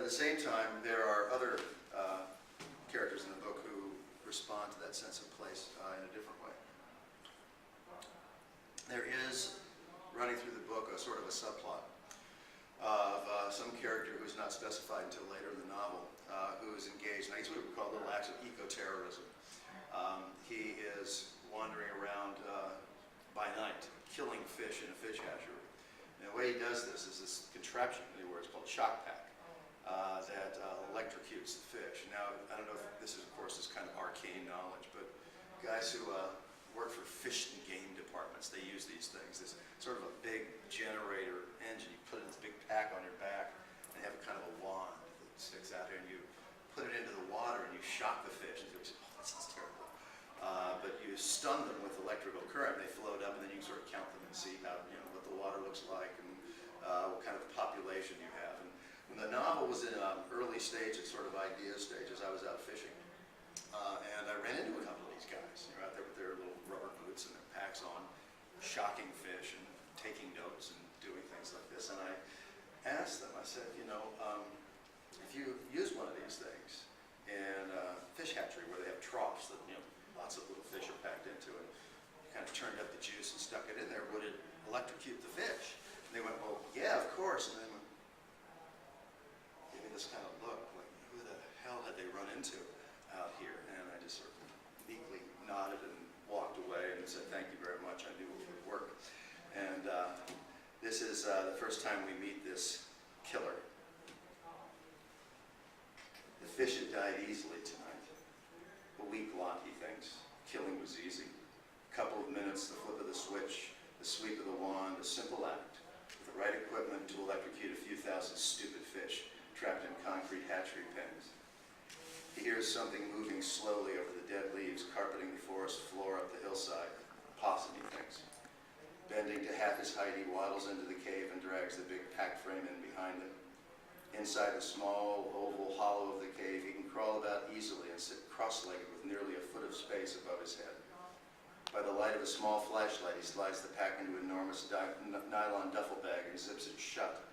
at the same time, there are other characters in the book who respond to that sense of place in a different way. There is, running through the book, a sort of a subplot of some character who's not specified until later in the novel, who's engaged, and he's what we call little acts of eco-terrorism. He is wandering around by night, killing fish in a fish hatchery. And the way he does this is this contraption that he wears called Shock Pack that electrocutes the fish. Now, I don't know if this is, of course, this kind of arcane knowledge, but guys who work for fish and game departments, they use these things. This sort of a big generator engine. You put it in this big pack on your back, and they have a kind of a wand that sticks out here, and you put it into the water, and you shock the fish. And you say, oh, this is terrible. But you stun them with electrical current. They float up, and then you can sort of count them and see how, what the water looks like and what kind of population you have. And when the novel was in early stages, sort of idea stages, I was out fishing, and I ran into a couple of these guys. They're out there with their little rubber boots and their packs on, shocking fish and taking notes and doing things like this. And I asked them, I said, if you use one of these things in a fish hatchery where they have troughs that lots of little fish are packed into, and you kind of turned up the juice and stuck it in there, would it electrocute the fish? And they went, well, yeah, of course. And they went, gave me this kind of look, like, who the hell had they run into out here? And I just sort of meekly nodded and walked away and said, thank you very much, I knew it would work. And this is the first time we meet this killer. The fish had died easily tonight. A weak lot, he thinks. Killing was easy. A couple of minutes, the flip of the switch, the sweep of the wand, a simple act, with the right equipment to electrocute a few thousand stupid fish trapped in concrete hatchery pens. He hears something moving slowly over the dead leaves carpeting the forest floor up the hillside. A possum, he thinks. Bending to half his height, he waddles into the cave and drags the big pack frame in behind him. Inside the small, oval hollow of the cave, he can crawl about easily and sit cross-legged with nearly a foot of space above his head. By the light of a small flashlight, he slides the pack into an enormous nylon duffel bag and zips it shut.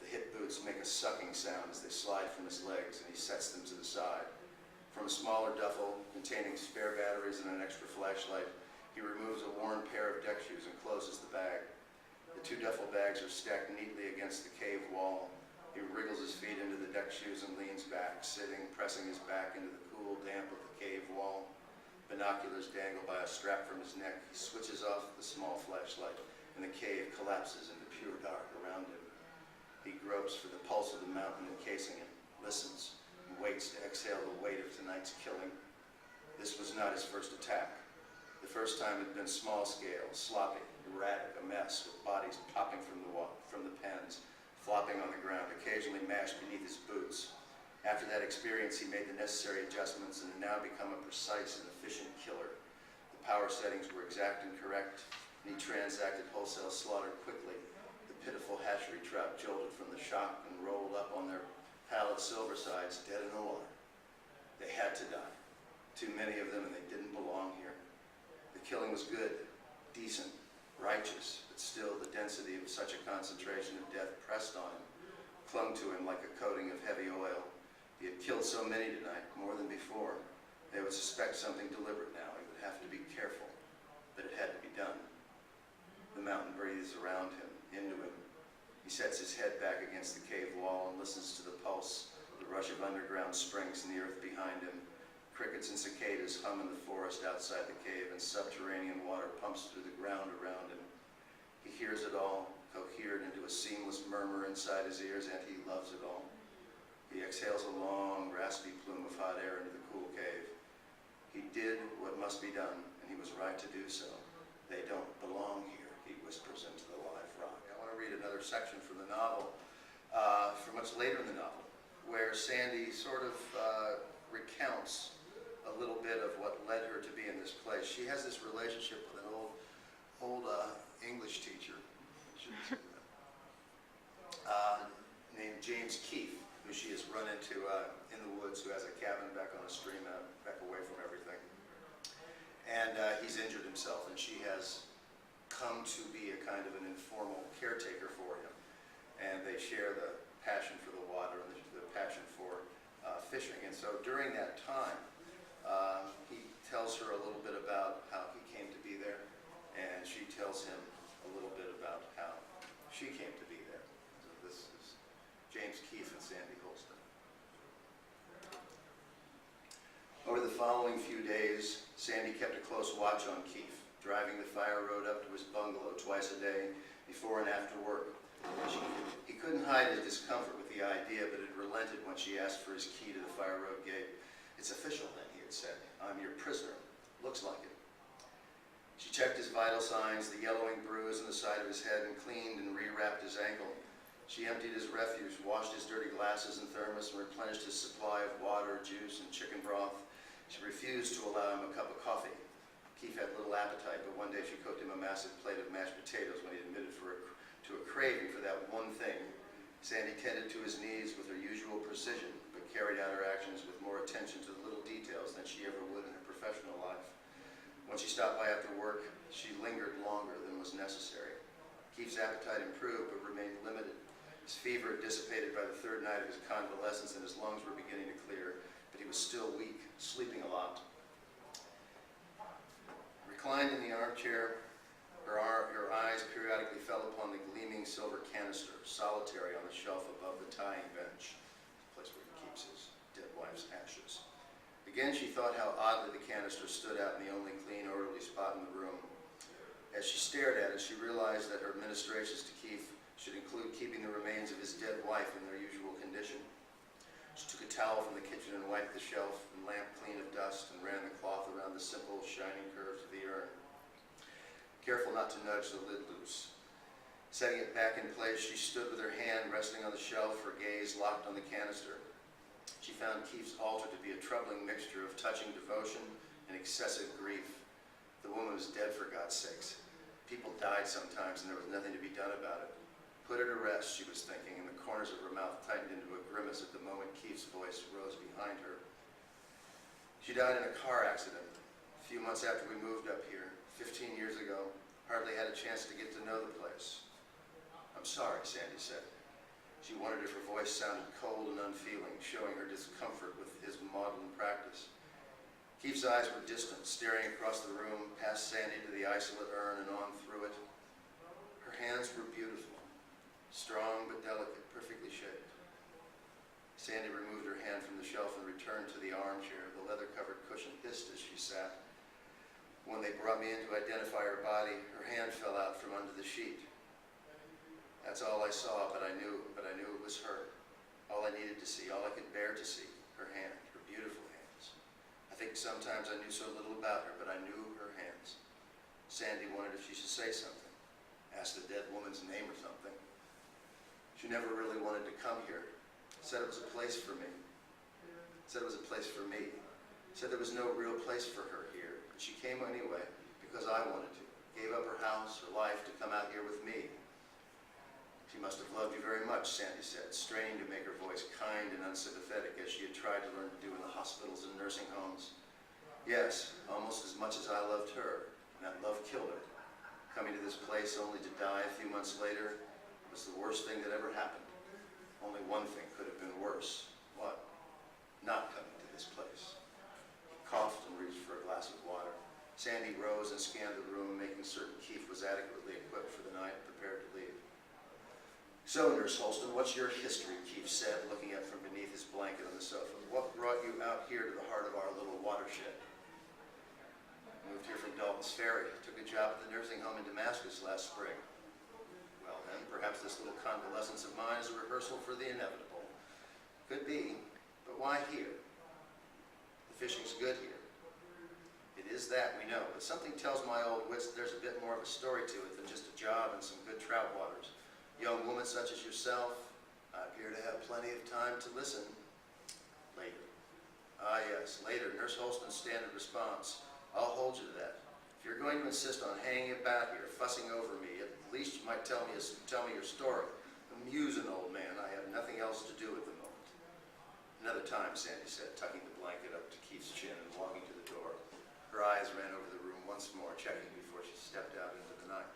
The hip boots make a sucking sound as they slide from his legs, and he sets them to the side. From a smaller duffel containing spare batteries and an extra flashlight, he removes a worn pair of deck shoes and closes the bag. The two duffel bags are stacked neatly against the cave wall. He wriggles his feet into the deck shoes and leans back, sitting, pressing his back into the cool damp of the cave wall. Binoculars dangle by a strap from his neck. He switches off the small flashlight, and the cave collapses into pure dark around him. He gropes for the pulse of the mountain encasing him, listens, and waits to exhale the weight of tonight's killing. This was not his first attack. The first time had been small-scale, sloppy, erratic, a mess, with bodies popping from the pens, flopping on the ground, occasionally mashed beneath his boots. After that experience, he made the necessary adjustments and had now become a precise and efficient killer. The power settings were exact and correct, and he transacted wholesale slaughter quickly. The pitiful hatchery trout jolted from the shock and rolled up on their pallid silver sides, dead in the water. They had to die. Too many of them, and they didn't belong here. The killing was good, decent, righteous, but still the density of such a concentration of death pressed on him, clung to him like a coating of heavy oil. He had killed so many tonight, more than before. They would suspect something deliberate now. He would have to be careful, but it had to be done. The mountain breathes around him, into him. He sets his head back against the cave wall and listens to the pulse, the rush of underground springs in the earth behind him. Crickets and cicadas hum in the forest outside the cave, and subterranean water pumps through the ground around him. He hears it all, cohered into a seamless murmur inside his ears, and he loves it all. He exhales a long, raspy plume of hot air into the cool cave. He did what must be done, and he was right to do so. They don't belong here, he whispers into the live rock. I want to read another section from the novel, from much later in the novel, where Sandy sort of recounts a little bit of what led her to be in this place. She has this relationship with an old English teacher named James Keefe, who she has run into in the woods, who has a cabin back on a stream back away from everything. And he's injured himself, and she has come to be a kind of an informal caretaker for him. And they share the passion for the water and the fishing. And so during that time, he tells her a little bit about how he came to be there, and she tells him a little bit about how she came to be there. So this is James Keefe and Sandy Holston. Over the following few days, Sandy kept a close watch on Keefe, driving the fire road up to his bungalow twice a day, before and after work. He couldn't hide his discomfort with the idea, but had relented when she asked for his key to the fire road gate. "It's official then," he had said. "I'm your prisoner. Looks like it." She checked his vital signs, the yellowing bruise on the side of his head, and cleaned and rewrapped his ankle. She emptied his refuse, washed his dirty glasses and thermos, and replenished his supply of water, juice, and chicken broth. She refused to allow him a cup of coffee. Keefe had little appetite, but one day she cooked him a massive plate of mashed potatoes when he admitted to a craving for that one thing. Sandy tended to his needs with her usual precision, but carried out her actions with more attention to the little details than she ever would in her professional life. When she stopped by after work, she lingered longer than was necessary. Keefe's appetite improved, but remained limited. His fever had dissipated by the third night of his convalescence, and his lungs were beginning to clear, but he was still weak, sleeping a lot. Reclined in the armchair, her eyes periodically fell upon the gleaming silver canister, solitary on the shelf above the tying bench, the place where he keeps his dead wife's ashes. Again, she thought how oddly the canister stood out in the only clean, orderly spot in the room. As she stared at it, she realized that her ministrations to Keefe should include keeping the remains of his dead wife in their usual condition. She took a towel from the kitchen and wiped the shelf and lamp clean of dust, and ran the cloth around the simple, shining curves of the urn, careful not to nudge the lid loose. Setting it back in place, she stood with her hand resting on the shelf, her gaze locked on the canister. She found Keefe's altar to be a troubling mixture of touching devotion and excessive grief. The woman was dead, for God's sakes. People died sometimes, and there was nothing to be done about it. Put her to rest, she was thinking, and the corners of her mouth tightened into a grimace at the moment Keefe's voice rose behind her. She died in a car accident a few months after we moved up here, 15 years ago. Hardly had a chance to get to know the place. "I'm sorry," Sandy said. She wondered if her voice sounded cold and unfeeling, showing her discomfort with his maudlin practice. Keefe's eyes were distant, staring across the room, past Sandy to the isolate urn and on through it. Her hands were beautiful, strong but delicate, perfectly shaped. Sandy removed her hand from the shelf and returned to the armchair. The leather-covered cushion hissed as she sat. When they brought me in to identify her body, her hand fell out from under the sheet. That's all I saw, but I knew it was her. All I needed to see, all I could bear to see, her hand, her beautiful hands. I think sometimes I knew so little about her, but I knew her hands. Sandy wondered if she should say something, ask the dead woman's name or something. She never really wanted to come here. Said it was a place for me. Said it was a place for me. Said there was no real place for her here, but she came anyway because I wanted to. Gave up her house, her life, to come out here with me. She must have loved you very much, Sandy said, straining to make her voice kind and unsympathetic as she had tried to learn to do in the hospitals and nursing homes. Yes, almost as much as I loved her, and that love killed her. Coming to this place only to die a few months later was the worst thing that ever happened. Only one thing could have been worse. What? Not coming to this place. He coughed and reached for a glass of water. Sandy rose and scanned the room, making certain Keefe was adequately equipped for the night and prepared to leave. "So, Nurse Holston, what's your history?" Keefe said, looking up from beneath his blanket on the sofa. "What brought you out here to the heart of our little watershed?" "Moved here from Dalton's Ferry. Took a job at the nursing home in Damascus last spring." "Well then, perhaps this little convalescence of mine is a rehearsal for the inevitable." "Could be, but why here?" "The fishing's good here." "It is that, we know, but something tells my old wits that there's a bit more of a story to it than just a job and some good trout waters. Young woman such as yourself, I appear to have plenty of time to listen." "Later." "Ah yes, later, Nurse Holston's standard response. I'll hold you to that. If you're going to insist on hanging about here, fussing over me, at least you might tell me your story. Amuse an old man. I have nothing else to do at the moment." "Another time," Sandy said, tucking the blanket up to Keefe's chin and walking to the door. Her eyes ran over the room once more, checking before she stepped out into the night.